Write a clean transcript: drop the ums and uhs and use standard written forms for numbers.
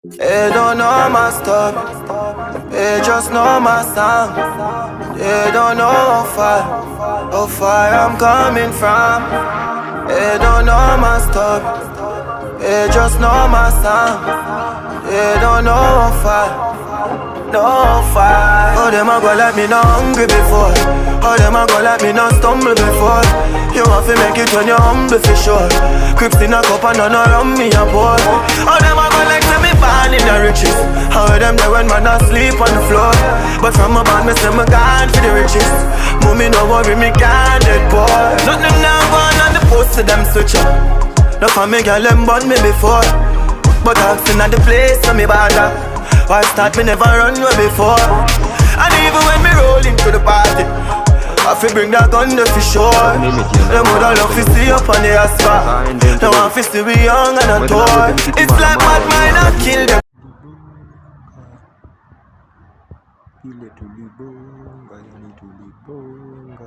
They don't know my story, they just know my sound. They don't know how far I'm coming from. They don't know my story, they just know my sound. They don't know no fire. Oh, them a go like me not hungry before. Oh, them a go like me not stumble before. You want to make it when you're humble for sure. Crips in a cup and none around me a pour. Oh, them a go like say me born in the riches. How them there when man asleep on the floor. But from a band me say me gone for the riches. Mommy no worry me can't dead boy. Nothing now gone on the post to them switch up. No for me girl them born me before. But I've seen at the place so me bother. Why start me never run away before. And even when me roll into the party, I feel bring that gun there for sure. Them woulda love to see up on the asphalt. They want to see we young and a toy. It's like bad mind I kill them. Ile tulibonga, yani tulibonga.